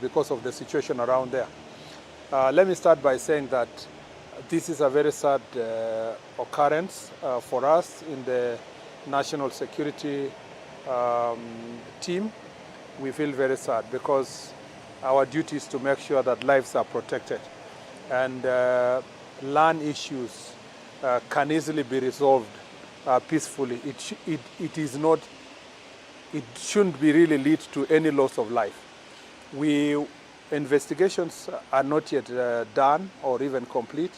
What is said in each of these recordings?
because of the situation around there. Let me start by saying that this is a very sad occurrence for us in the national security team. We feel very sad because our duty is to make sure that lives are protected, and land issues can easily be resolved peacefully. It is not. It shouldn't be really lead to any loss of life. Investigations are not yet done or even complete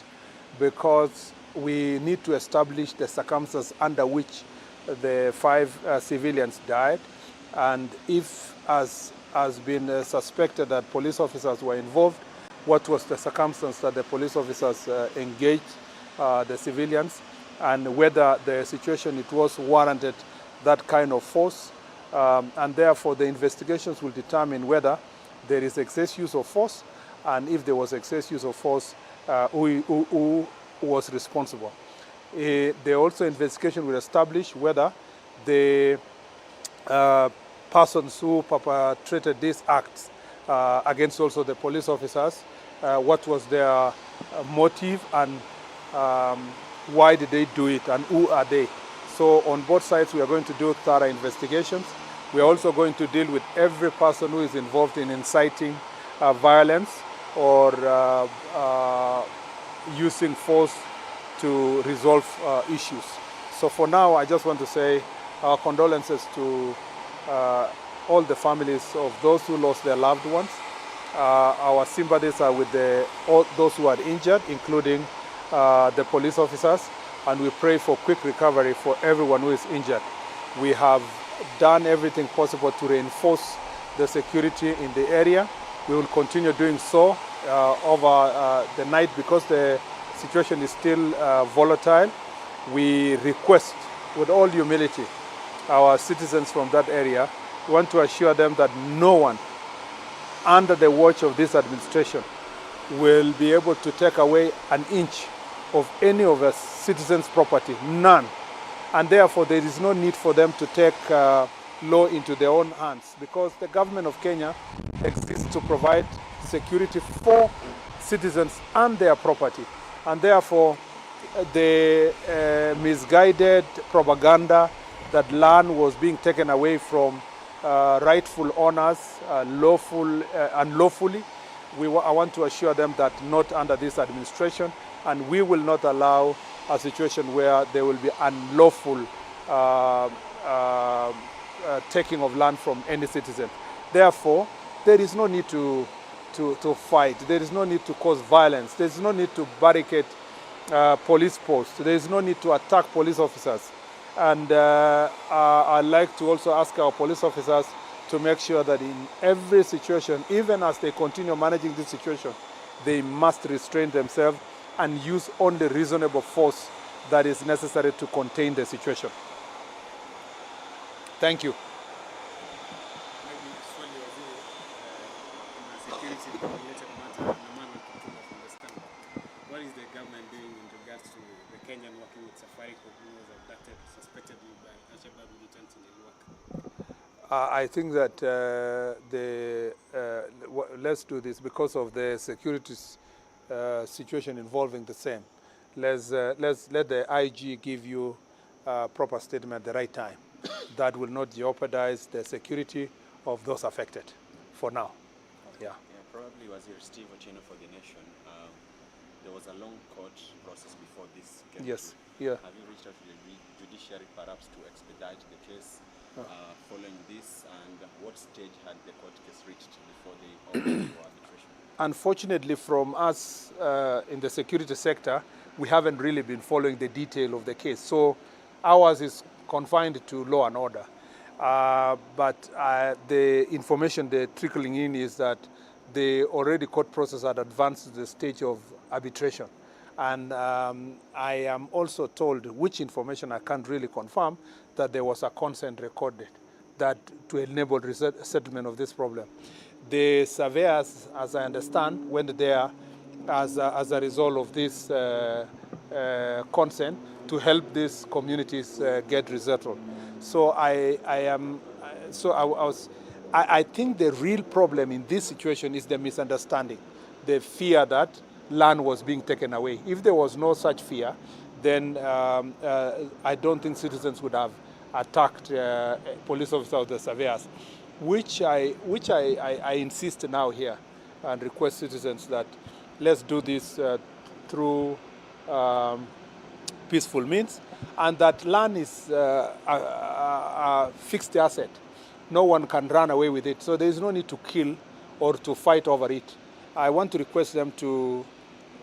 because we need to establish the circumstances under which the 5 civilians died, and if as has been suspected that police officers were involved, what was the circumstance that the police officers engaged the civilians, and whether the situation it was warranted that kind of force, and therefore the investigations will determine whether there is excess use of force, and if there was excess use of force, who was responsible. The also investigation will establish whether the persons who perpetrated these acts against also the police officers, what was their motive, and why did they do it, and who are they. So on both sides we are going to do thorough investigations. We are also going to deal with every person who is involved in inciting violence or using force to resolve issues. So for now, I just want to say our condolences to all the families of those who lost their loved ones. Our sympathies are with all those who are injured, including the police officers, and we pray for quick recovery for everyone who is injured. We have done everything possible to reinforce the security in the area. We will continue doing so over the night because the situation is still volatile. We request with all humility our citizens from that area. We want to assure them that no one under the watch of this administration will be able to take away an inch of any of the citizens' property, none. And therefore there is no need for them to take law into their own hands, because the government of Kenya exists to provide security for citizens and their property. And therefore the misguided propaganda that land was being taken away from rightful owners unlawfully, I want to assure them that not under this administration, and we will not allow a situation where there will be unlawful taking of land from any citizen. Therefore, there is no need to fight. There is no need to cause violence. There is no need to barricade police posts. There is no need to attack police officers. And I'd like to also ask our police officers to make sure that in every situation, even as they continue managing this situation, they must restrain themselves and use only reasonable force that is necessary to contain the situation. Thank you. What is the government doing in regards to the Kenyan working with Barrikoi, who was abducted suspectedly by Al-Shabaab militants in Narok? I think that let's do this because of the security situation involving the same. Let's let the IG give you a proper statement at the right time that will not jeopardize the security of those affected for now. Okay. Yeah. Probably was here Steve Ochino for the Nation. There was a long court process before this came. Yes. Through. Yeah. Have you reached out to the judiciary perhaps to expedite the case following this, and what stage had the court case reached before they opened for arbitration? Unfortunately, from us in the security sector, we haven't really been following the detail of the case. So ours is confined to law and order. But the information they're trickling in is that the already court process had advanced to the stage of arbitration. And I am also told, which information I can't really confirm, that there was a consent recorded that to enable settlement of this problem. The surveyors, as I understand, went there as a result of this consent to help these communities get resettled. So I think the real problem in this situation is the misunderstanding, the fear that land was being taken away. If there was no such fear, then I don't think citizens would have attacked police officers or the surveyors, which I insist now here and request citizens that let's do this through peaceful means, and that land is a fixed asset. No one can run away with it, so there is no need to kill or to fight over it. I want to request them to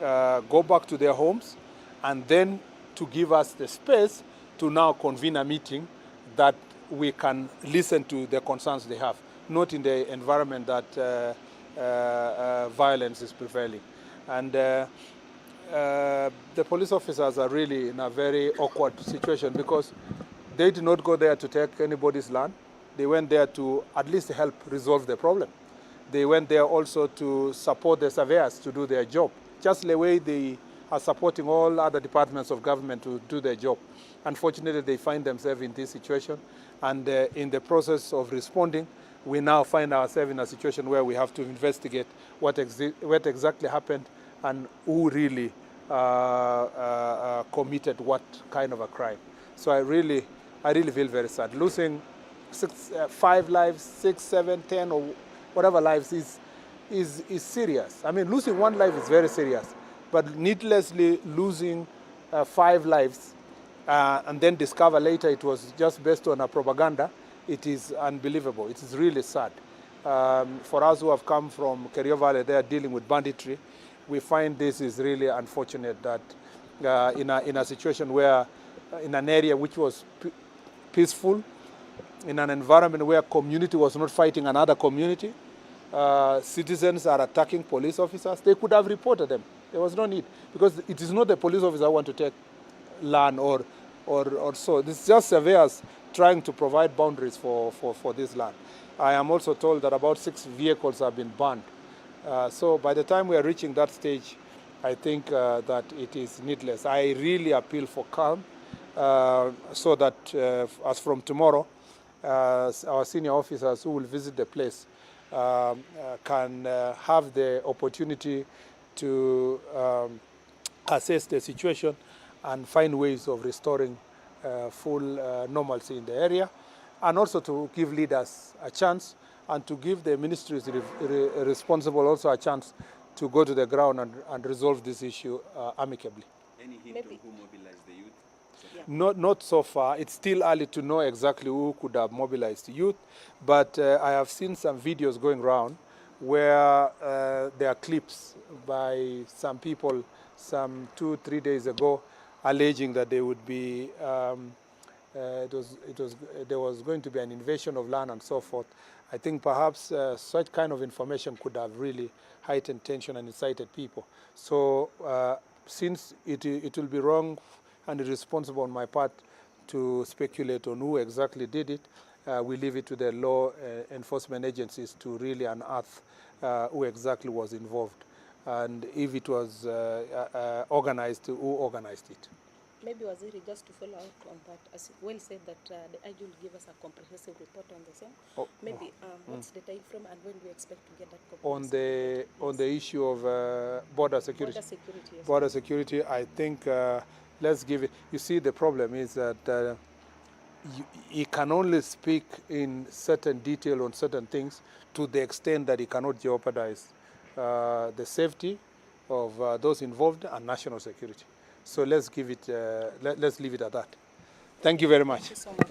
go back to their homes and then to give us the space to now convene a meeting that we can listen to the concerns they have, not in the environment that violence is prevailing. And the police officers are really in a very awkward situation because they did not go there to take anybody's land. They went there to at least help resolve the problem. They went there also to support the surveyors to do their job, just the way they are supporting all other departments of government to do their job. Unfortunately, they find themselves in this situation, and in the process of responding, we now find ourselves in a situation where we have to investigate what exactly happened and who really committed what kind of a crime. So I really feel very sad. Losing 5 lives, 6, 7, 10, or whatever lives is serious. I mean, losing 1 life is very serious, but needlessly losing 5 lives and then discover later it was just based on a propaganda, it is unbelievable. It is really sad. For us who have come from Kerio Valley, they are dealing with banditry. We find this is really unfortunate that in a situation where, in an area which was peaceful, in an environment where community was not fighting another community, citizens are attacking police officers. They could have reported them. There was no need, because it is not the police officer who want to take land or so. This is just surveyors trying to provide boundaries for this land. I am also told that about 6 vehicles have been banned. So by the time we are reaching that stage, I think that it is needless. I really appeal for calm so that as from tomorrow, our senior officers who will visit the place can have the opportunity to assess the situation and find ways of restoring full normalcy in the area, and also to give leaders a chance and to give the ministries responsible also a chance to go to the ground and resolve this issue amicably. Any hint on who mobilized the youth? Yeah. Not so far. It's still early to know exactly who could have mobilized the youth, but I have seen some videos going around where there are clips by some people some 2-3 days ago alleging that there would be there was going to be an invasion of land and so forth. I think perhaps such kind of information could have really heightened tension and incited people. So since it will be wrong and irresponsible on my part to speculate on who exactly did it, we leave it to the law enforcement agencies to really unearth who exactly was involved, and if it was organized, who organized it. Maybe Waziri, just to follow up on that, as you well said that the IG will give us a comprehensive report on the same. Maybe what's the time frame and when do we expect to get that comprehensive report? On the issue of border security. Border security, yes. Border security, I think let's give it. You see, the problem is that he can only speak in certain detail on certain things to the extent that he cannot jeopardize the safety of those involved and national security. So let's give it. Let's leave it at that. Thank you very much. Thank you so much.